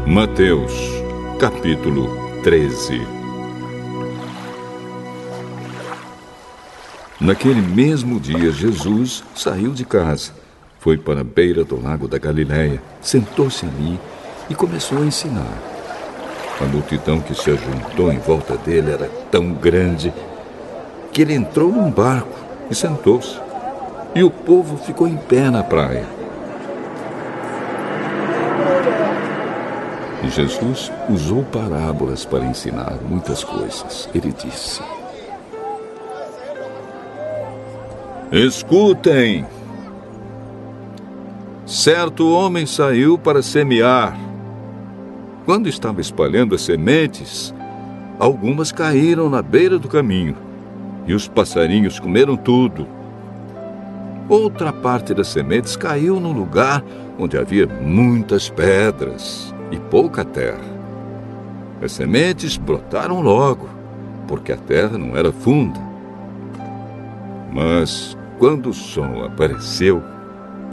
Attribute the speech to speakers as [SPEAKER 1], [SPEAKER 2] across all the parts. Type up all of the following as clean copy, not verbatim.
[SPEAKER 1] Mateus, capítulo 13. Naquele mesmo dia, Jesus saiu de casa, foi para a beira do lago da Galileia, sentou-se ali e começou a ensinar. A multidão que se ajuntou em volta dele era tão grande que ele entrou num barco e sentou-se, e o povo ficou em pé na praia. E Jesus usou parábolas para ensinar muitas coisas. Ele disse: Escutem! Certo homem saiu para semear. Quando estava espalhando as sementes, algumas caíram na beira do caminho, e os passarinhos comeram tudo. Outra parte das sementes caiu num lugar onde havia muitas pedras e pouca terra. As sementes brotaram logo, porque a terra não era funda. Mas quando o sol apareceu,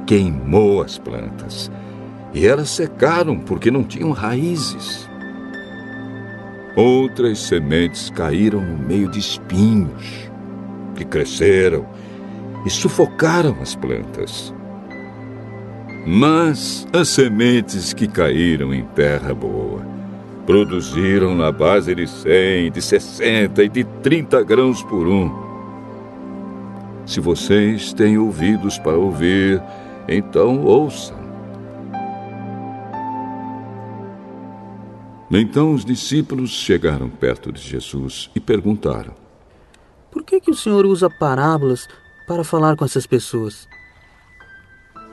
[SPEAKER 1] queimou as plantas, e elas secaram porque não tinham raízes. Outras sementes caíram no meio de espinhos, que cresceram e sufocaram as plantas. Mas as sementes que caíram em terra boa produziram na base de 100, de 60 e de 30 grãos por um. Se vocês têm ouvidos para ouvir, então ouçam. Então os discípulos chegaram perto de Jesus e perguntaram:
[SPEAKER 2] Por que o Senhor usa parábolas para falar com essas pessoas?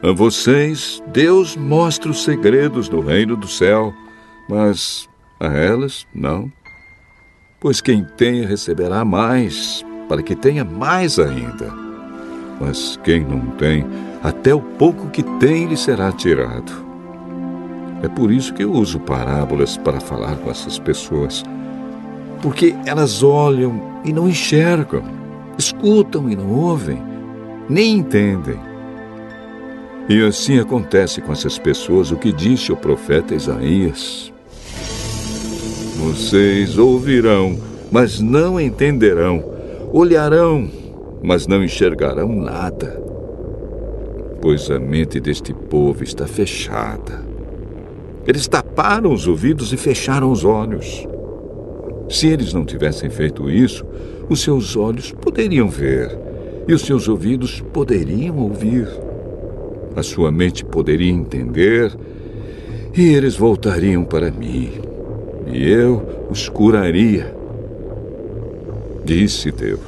[SPEAKER 1] A vocês, Deus mostra os segredos do reino do céu, mas a elas, não. Pois quem tem receberá mais, para que tenha mais ainda. Mas quem não tem, até o pouco que tem lhe será tirado. É por isso que eu uso parábolas para falar com essas pessoas. Porque elas olham e não enxergam, escutam e não ouvem, nem entendem. E assim acontece com essas pessoas o que disse o profeta Isaías: Vocês ouvirão, mas não entenderão, olharão, mas não enxergarão nada. Pois a mente deste povo está fechada. Eles taparam os ouvidos e fecharam os olhos. Se eles não tivessem feito isso, os seus olhos poderiam ver e os seus ouvidos poderiam ouvir. A sua mente poderia entender e eles voltariam para mim e eu os curaria, disse Deus.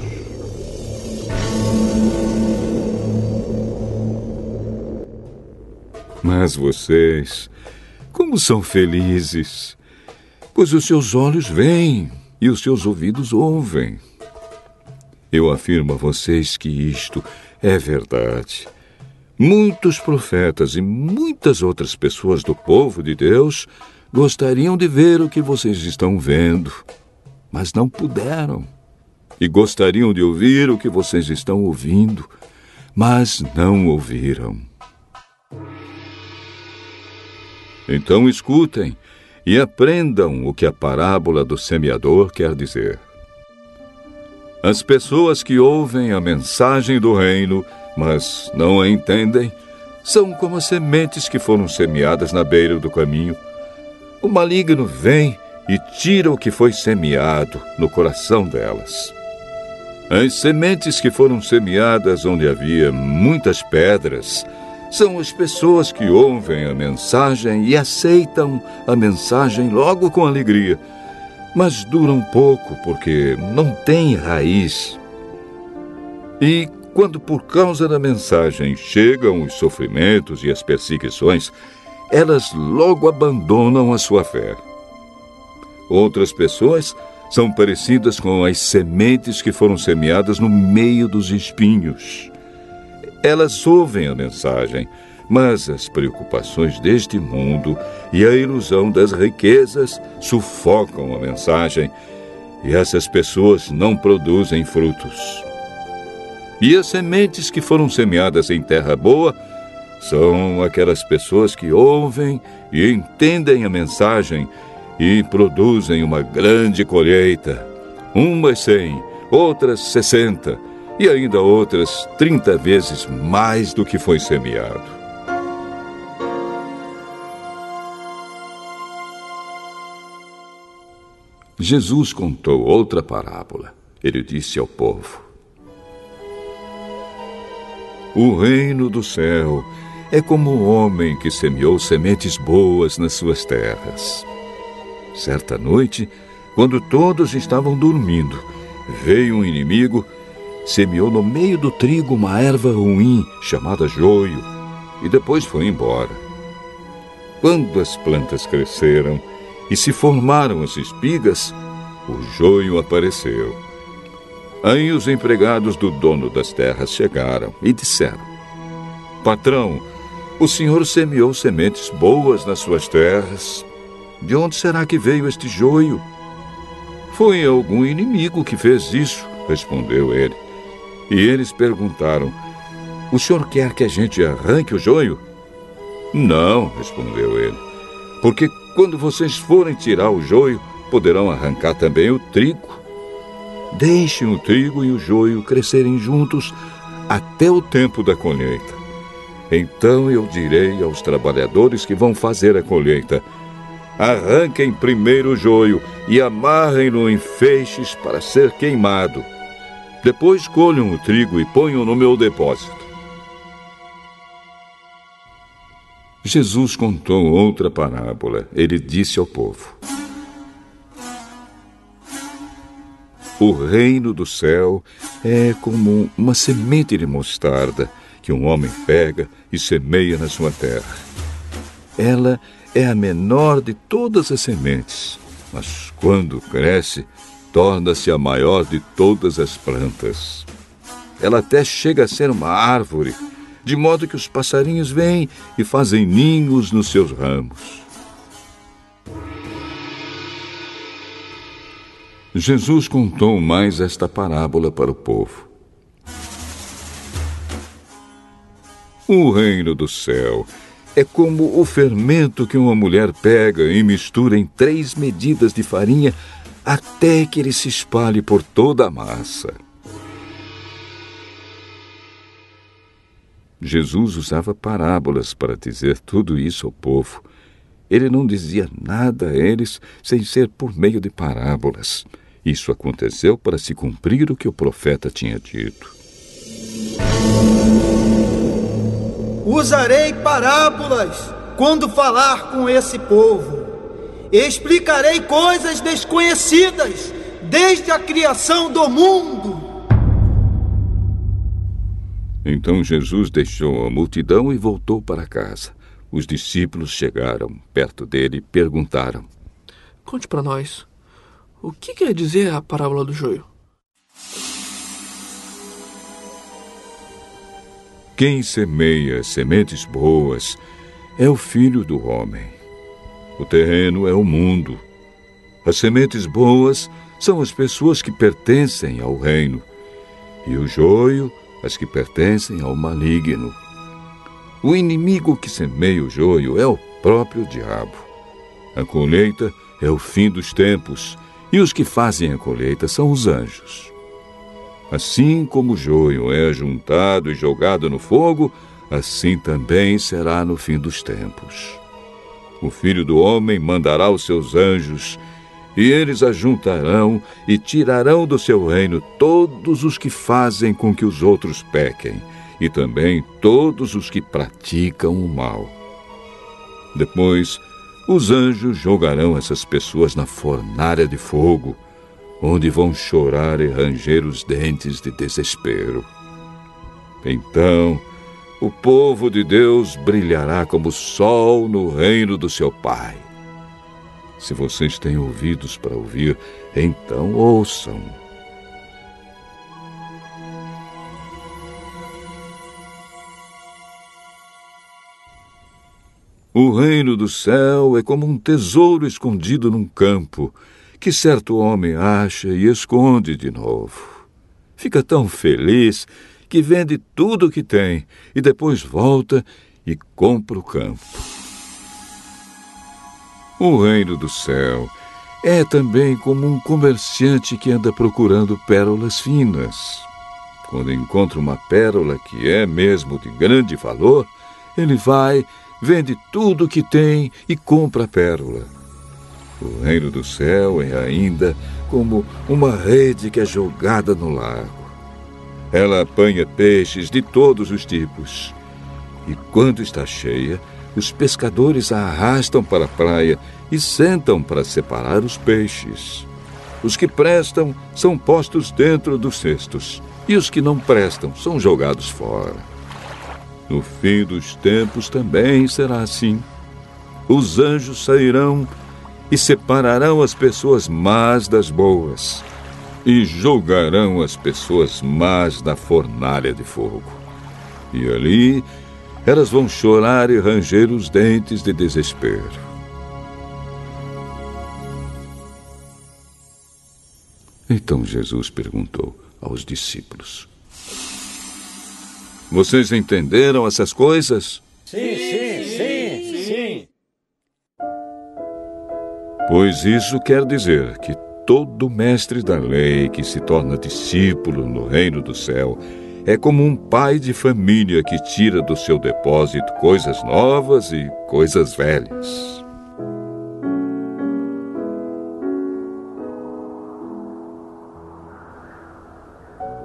[SPEAKER 1] Mas vocês, como são felizes, pois os seus olhos veem e os seus ouvidos ouvem. Eu afirmo a vocês que isto é verdade. Muitos profetas e muitas outras pessoas do povo de Deus gostariam de ver o que vocês estão vendo, mas não puderam. E gostariam de ouvir o que vocês estão ouvindo, mas não ouviram. Então escutem e aprendam o que a parábola do semeador quer dizer. As pessoas que ouvem a mensagem do reino, mas não a entendem, são como as sementes que foram semeadas na beira do caminho. O maligno vem e tira o que foi semeado no coração delas. As sementes que foram semeadas onde havia muitas pedras são as pessoas que ouvem a mensagem e aceitam a mensagem logo com alegria, mas duram pouco porque não têm raiz. E quando por causa da mensagem chegam os sofrimentos e as perseguições, elas logo abandonam a sua fé. Outras pessoas são parecidas com as sementes que foram semeadas no meio dos espinhos. Elas ouvem a mensagem, mas as preocupações deste mundo e a ilusão das riquezas sufocam a mensagem, e essas pessoas não produzem frutos. E as sementes que foram semeadas em terra boa São aquelas pessoas que ouvem e entendem a mensagem e produzem uma grande colheita. Umas 100, outras 60 e ainda outras 30 vezes mais do que foi semeado. Jesus contou outra parábola. Ele disse ao povo: O reino do céu é como um homem que semeou sementes boas nas suas terras. Certa noite, quando todos estavam dormindo, veio um inimigo, semeou no meio do trigo uma erva ruim chamada joio e depois foi embora. Quando as plantas cresceram e se formaram as espigas, o joio apareceu. Aí os empregados do dono das terras chegaram e disseram: Patrão, o senhor semeou sementes boas nas suas terras. De onde será que veio este joio? Foi algum inimigo que fez isso, respondeu ele. E eles perguntaram: O senhor quer que a gente arranque o joio? Não, respondeu ele, porque quando vocês forem tirar o joio, poderão arrancar também o trigo. Deixem o trigo e o joio crescerem juntos até o tempo da colheita. Então eu direi aos trabalhadores que vão fazer a colheita: arranquem primeiro o joio e amarrem-no em feixes para ser queimado. Depois colham o trigo e ponham no meu depósito. Jesus contou outra parábola. Ele disse ao povo: O reino do céu é como uma semente de mostarda que um homem pega e semeia na sua terra. Ela é a menor de todas as sementes, mas quando cresce, torna-se a maior de todas as plantas. Ela até chega a ser uma árvore, de modo que os passarinhos vêm e fazem ninhos nos seus ramos. Jesus contou mais esta parábola para o povo. O reino do céu é como o fermento que uma mulher pega e mistura em 3 medidas de farinha até que ele se espalhe por toda a massa. Jesus usava parábolas para dizer tudo isso ao povo. Ele não dizia nada a eles sem ser por meio de parábolas. Isso aconteceu para se cumprir o que o profeta tinha dito.
[SPEAKER 3] Usarei parábolas quando falar com esse povo. Explicarei coisas desconhecidas desde a criação do mundo.
[SPEAKER 1] Então Jesus deixou a multidão e voltou para casa. Os discípulos chegaram perto dele e perguntaram:
[SPEAKER 4] Conte para nós, o que quer dizer a parábola do joio?
[SPEAKER 1] Quem semeia sementes boas é o Filho do Homem. O terreno é o mundo. As sementes boas são as pessoas que pertencem ao reino, e o joio, as que pertencem ao maligno. O inimigo que semeia o joio é o próprio diabo. A colheita é o fim dos tempos, e os que fazem a colheita são os anjos. Assim como o joio é juntado e jogado no fogo, assim também será no fim dos tempos. O Filho do Homem mandará os seus anjos, e eles ajuntarão e tirarão do seu reino todos os que fazem com que os outros pequem, e também todos os que praticam o mal. Depois, os anjos jogarão essas pessoas na fornalha de fogo, onde vão chorar e ranger os dentes de desespero. Então, o povo de Deus brilhará como o sol no reino do seu Pai. Se vocês têm ouvidos para ouvir, então ouçam. O reino do céu é como um tesouro escondido num campo, que certo homem acha e esconde de novo. Fica tão feliz que vende tudo o que tem e depois volta e compra o campo. O reino do céu é também como um comerciante que anda procurando pérolas finas. Quando encontra uma pérola que é mesmo de grande valor, ele vai, vende tudo o que tem e compra a pérola. O reino do céu é ainda como uma rede que é jogada no lago. Ela apanha peixes de todos os tipos. E quando está cheia, os pescadores a arrastam para a praia e sentam para separar os peixes. Os que prestam são postos dentro dos cestos, e os que não prestam são jogados fora. No fim dos tempos também será assim. Os anjos sairão e separarão as pessoas más das boas, e jogarão as pessoas más na fornalha de fogo. E ali elas vão chorar e ranger os dentes de desespero. Então Jesus perguntou aos discípulos: Vocês entenderam essas coisas?
[SPEAKER 5] Sim.
[SPEAKER 1] Pois isso quer dizer que todo mestre da lei que se torna discípulo no reino do céu é como um pai de família que tira do seu depósito coisas novas e coisas velhas.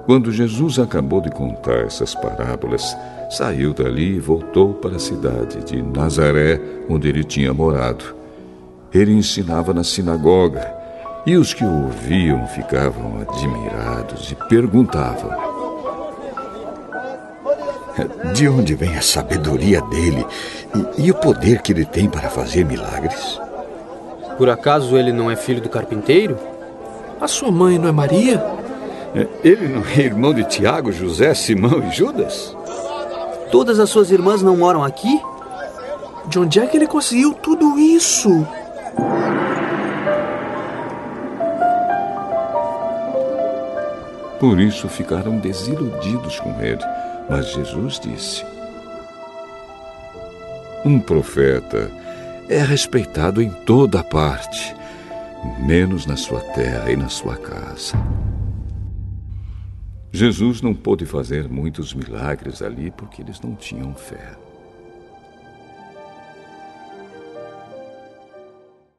[SPEAKER 1] Quando Jesus acabou de contar essas parábolas, saiu dali e voltou para a cidade de Nazaré, onde ele tinha morado. Ele ensinava na sinagoga, e os que o ouviam ficavam admirados e perguntavam:
[SPEAKER 6] De onde vem a sabedoria dele e o poder que ele tem para fazer milagres?
[SPEAKER 2] Por acaso ele não é filho do carpinteiro?
[SPEAKER 4] A sua mãe não é Maria?
[SPEAKER 6] Ele não é irmão de Tiago, José, Simão e Judas?
[SPEAKER 2] Todas as suas irmãs não moram aqui?
[SPEAKER 4] De onde é que ele conseguiu tudo isso?
[SPEAKER 1] Por isso ficaram desiludidos com ele. Mas Jesus disse: Um profeta é respeitado em toda parte, menos na sua terra e na sua casa. Jesus não pôde fazer muitos milagres ali porque eles não tinham fé.